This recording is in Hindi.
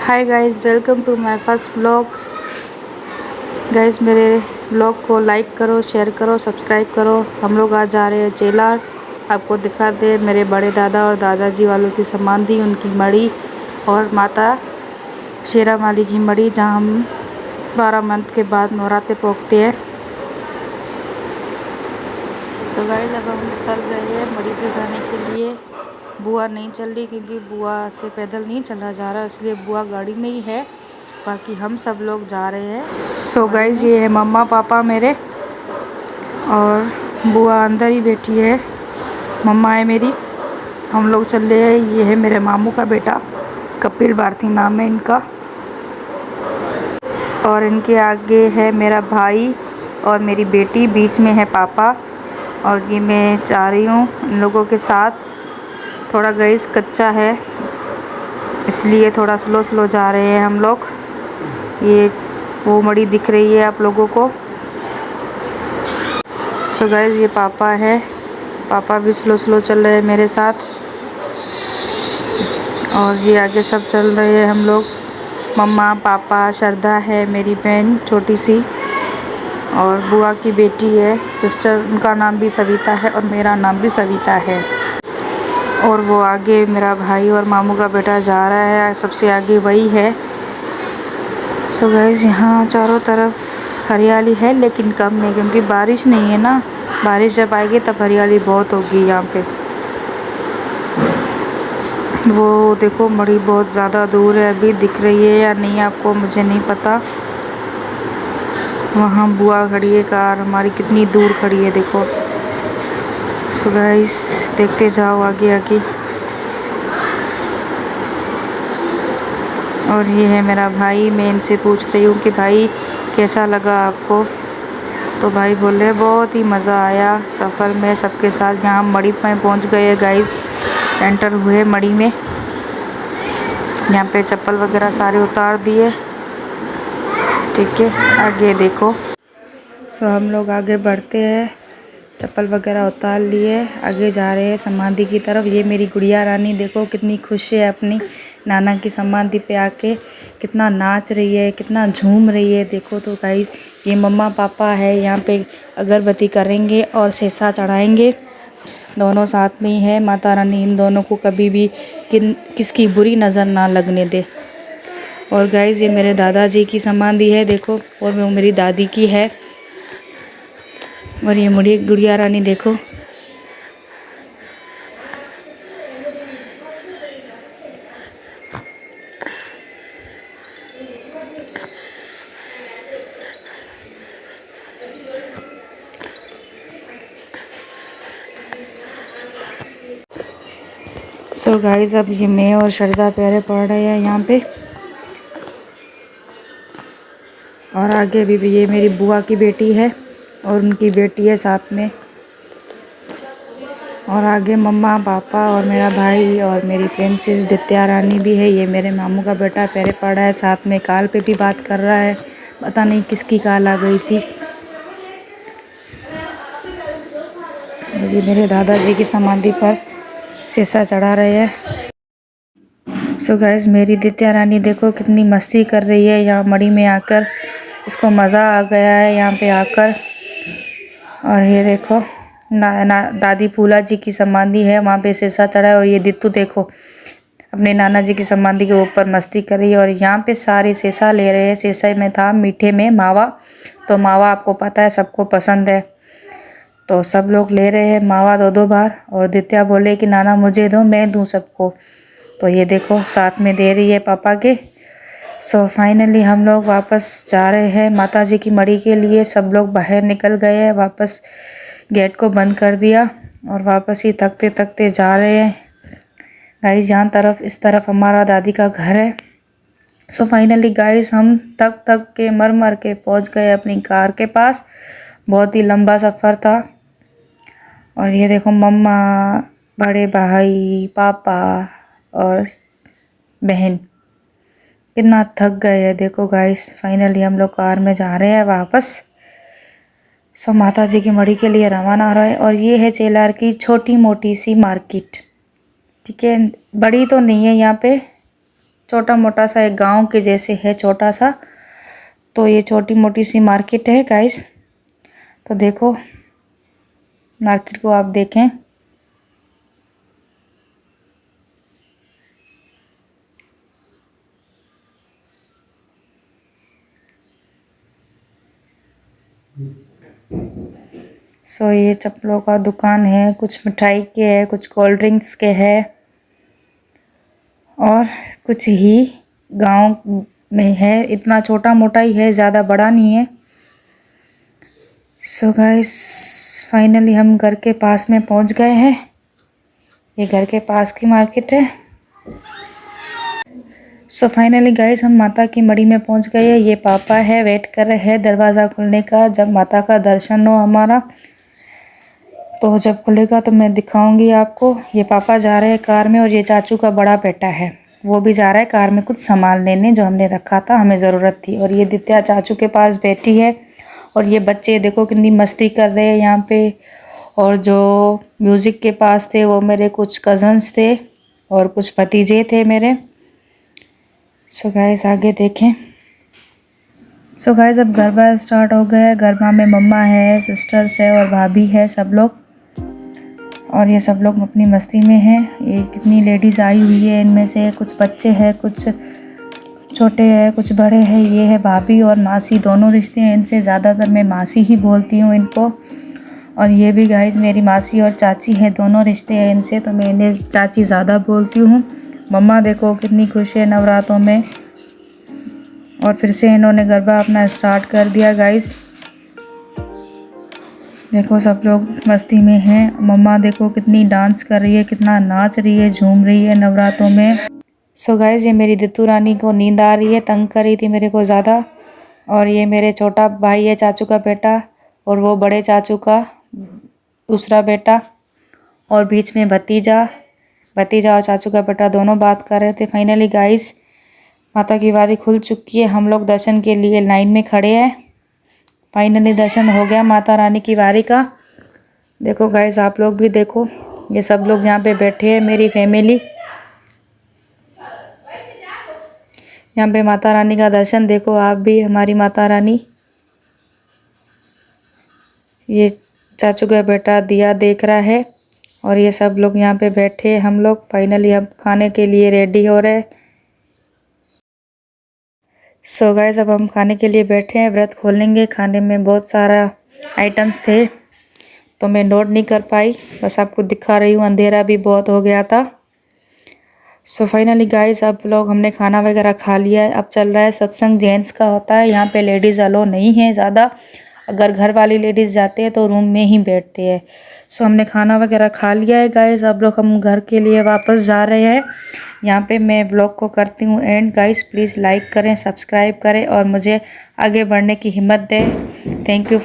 Hi guys, welcome to my first vlog. Guys, मेरे व्लॉग को लाइक करो, शेयर करो, सब्सक्राइब करो। हम लोग आज जा रहे हैं चेलार। आपको दिखाते हैं मेरे बड़े दादा और दादाजी वालों की समाधि, उनकी मड़ी और माता शेरा माली की मड़ी, जहाँ हम 12 मंथ के बाद नवरात्रे पोकते हैं। सो गाइस, अब हम उतर गए हैं मड़ी पे जाने के लिए। बुआ नहीं चल रही क्योंकि बुआ से पैदल नहीं चला जा रहा, इसलिए बुआ गाड़ी में ही है। बाकी हम सब लोग जा रहे हैं। सो गाइस, ये है मम्मा पापा मेरे, और बुआ अंदर ही बैठी है। मम्मा है मेरी। हम लोग चल रहे हैं। ये है मेरे मामू का बेटा, कपिल भारती नाम है इनका, और इनके आगे है मेरा भाई और मेरी बेटी, बीच में है पापा, और ये मैं जा रही हूँ इन लोगों के साथ। थोड़ा गाइस कच्चा है, इसलिए थोड़ा स्लो स्लो जा रहे हैं हम लोग। ये वो मड़ी दिख रही है आप लोगों को। सो गाइस, ये पापा है। पापा भी स्लो स्लो चल रहे हैं मेरे साथ, और ये आगे सब चल रहे हैं हम लोग। मम्मा पापा, श्रद्धा है मेरी बहन छोटी सी, और बुआ की बेटी है सिस्टर, उनका नाम भी सविता है और मेरा नाम भी सविता है। और वो आगे मेरा भाई और मामू का बेटा जा रहा है, सबसे आगे वही है। सो गाइस, यहाँ चारों तरफ हरियाली है लेकिन कम है क्योंकि बारिश नहीं है ना। बारिश जब आएगी तब हरियाली बहुत होगी यहाँ पे। वो देखो मड़ी बहुत ज़्यादा दूर है, अभी दिख रही है या नहीं आपको मुझे नहीं पता। वहाँ बुआ खड़ी है, कार हमारी कितनी दूर खड़ी है देखो। सो गाइस, देखते जाओ आगे आगे। और ये है मेरा भाई। मैं इनसे पूछ रही हूँ कि भाई कैसा लगा आपको, तो भाई बोले बहुत ही मज़ा आया सफ़र में सबके साथ। यहाँ मड़ी में पहुँच गए गाइस, एंटर हुए मड़ी में। यहाँ पे चप्पल वगैरह सारे उतार दिए, ठीक है। आगे देखो। सो हम लोग आगे बढ़ते हैं, चप्पल वगैरह उतार लिए, आगे जा रहे हैं समाधि की तरफ। ये मेरी गुड़िया रानी देखो कितनी खुश है अपनी नाना की समाधि पे आके, कितना नाच रही है, कितना झूम रही है देखो। तो गाइस, ये मम्मा पापा है, यहाँ पे अगरबत्ती करेंगे और सेसा चढ़ाएंगे, दोनों साथ में ही है। माता रानी इन दोनों को कभी भी किसकी बुरी नज़र ना लगने दे। और गाइस, ये मेरे दादाजी की समाधि है देखो, और वो मेरी दादी की है। और ये मुड़ी गुड़िया रानी देखो। सो गाइस, अब ये मैं और श्रद्धा पैरे पड़ रहे हैं यहाँ पे, और आगे भी ये मेरी बुआ की बेटी है और उनकी बेटी है साथ में, और आगे मम्मा पापा और मेरा भाई और मेरी प्रिंसेस दित्या रानी भी है। ये मेरे मामू का बेटा पैरे पड़ रहा है, साथ में कॉल पे भी बात कर रहा है। पता नहीं किसकी कॉल आ गई थी। और ये मेरे दादाजी की समाधि पर शीशा चढ़ा रहे हैं। सो गाइस, मेरी दित्या रानी देखो कितनी मस्ती कर रही है यहाँ मड़ी में आकर, इसको मज़ा आ गया है यहाँ पे आकर। और ये देखो दादी फूला जी की समाधि है, वहाँ पे शीशा चढ़ा है। और ये दित्तू देखो अपने नाना जी की समाधि के ऊपर मस्ती कर रही है, और यहाँ पे सारे शीशा ले रहे हैं। शीशे में था मीठे में मावा, तो मावा आपको पता है सबको पसंद है, तो सब लोग ले रहे हैं मावा 2-2 बार। और दित्या बोले कि नाना मुझे दो, मैं दूँ सबको, तो ये देखो साथ में दे रही है पापा के। सो फाइनली हम लोग वापस जा रहे हैं माता जी की मड़ी के लिए। सब लोग बाहर निकल गए हैं, वापस गेट को बंद कर दिया, और वापस ही थकते थकते जा रहे हैं गाइस। जहाँ तरफ इस तरफ हमारा दादी का घर है। सो फाइनली गाइस, हम थक के मर मर के पहुँच गए अपनी कार के पास। बहुत ही लंबा सफ़र था। और ये देखो मम्मा, बड़े भाई, पापा और बहन कितना थक गए हैं देखो गाइस। फाइनली हम लोग कार में जा रहे हैं वापस। सो माता जी की मड़ी के लिए रवाना हो रहा है। और ये है चेलार की छोटी मोटी सी मार्केट, ठीक है, बड़ी तो नहीं है यहाँ पे, छोटा मोटा सा एक गांव के जैसे है, छोटा सा। तो ये छोटी मोटी सी मार्केट है गाइस। तो देखो मार्केट को आप देखें। सो ये चप्पलों का दुकान है, कुछ मिठाई के है, कुछ कोल्ड ड्रिंक्स के है और कुछ ही गांव में है। इतना छोटा मोटा ही है, ज़्यादा बड़ा नहीं है। सो गाइस फाइनली हम घर के पास में पहुंच गए हैं। ये घर के पास की मार्केट है। सो फाइनली गाइस हम माता की मड़ी में पहुंच गए हैं। ये पापा है, वेट कर रहे हैं दरवाज़ा खुलने का, जब माता का दर्शन हो हमारा। तो जब खुलेगा तो मैं दिखाऊंगी आपको। ये पापा जा रहे हैं कार में और ये चाचू का बड़ा बेटा है, वो भी जा रहा है कार में कुछ सामान लेने जो हमने रखा था, हमें ज़रूरत थी। और ये दित्या चाचू के पास बैठी है और ये बच्चे देखो कितनी मस्ती कर रहे हैं यहाँ पे। और जो म्यूज़िक के पास थे वो मेरे कुछ कज़न्स थे और कुछ भतीजे थे मेरे। सो गाइस आगे देखें। सो गाइस अब गरबा स्टार्ट हो गया है। गरबा में मम्मा है, सिस्टर्स है और भाभी है, सब लोग। और ये सब लोग अपनी मस्ती में हैं। ये कितनी लेडीज़ आई हुई है, इनमें से कुछ बच्चे हैं, कुछ छोटे हैं, कुछ बड़े हैं। ये है भाभी और मासी, दोनों रिश्ते हैं। इनसे ज़्यादातर मैं मासी ही बोलती हूँ इनको। और ये भी गाइस मेरी मासी और चाची हैं, दोनों रिश्ते हैं इनसे, तो मैं इन्हें चाची ज़्यादा बोलती हूँ। मम्मा देखो कितनी खुश है नवरात्रों में। और फिर से इन्होंने गरबा अपना स्टार्ट कर दिया गाइस। देखो सब लोग मस्ती में हैं। मम्मा देखो कितनी डांस कर रही है, कितना नाच रही है, झूम रही है नवरात्रों में। सो गाइस ये मेरी दित्तू रानी को नींद आ रही है, तंग कर रही थी मेरे को ज़्यादा। और ये मेरे छोटा भाई है, चाचू का बेटा, और वो बड़े चाचू का दूसरा बेटा, और बीच में भतीजा और चाचू का बेटा, दोनों बात कर रहे थे। फाइनली गाइस माता की बारी खुल चुकी है। हम लोग दर्शन के लिए लाइन में खड़े हैं। फाइनली दर्शन हो गया माता रानी की बारी का। देखो गाइस आप लोग भी देखो, ये सब लोग यहाँ पे बैठे हैं, मेरी फैमिली। यहाँ पे माता रानी का दर्शन देखो आप भी, हमारी माता रानी। ये चाचू का बेटा दिया देख रहा है और ये सब लोग यहाँ पे बैठे हैं। हम लोग फाइनली अब खाने के लिए रेडी हो रहे हैं। सो गाइस अब हम खाने के लिए बैठे हैं, व्रत खोलेंगे। खाने में बहुत सारा आइटम्स थे तो मैं नोट नहीं कर पाई, बस आपको दिखा रही हूँ, अंधेरा भी बहुत हो गया था। सो फाइनली गाइस अब लोग हमने खाना वगैरह खा लिया है। अब चल रहा है सत्संग, जेंट्स का होता है यहाँ पे, लेडीज़ अलो नहीं है ज़्यादा। अगर घर वाली लेडीज़ जाते हैं तो रूम में ही बैठते हैं। सो हमने खाना वगैरह खा लिया है गाइस। अब लोग हम घर के लिए वापस जा रहे हैं। यहाँ पे मैं ब्लॉग को करती हूँ एंड। गाइस प्लीज़ लाइक करें, सब्सक्राइब करें और मुझे आगे बढ़ने की हिम्मत दें। Thank you.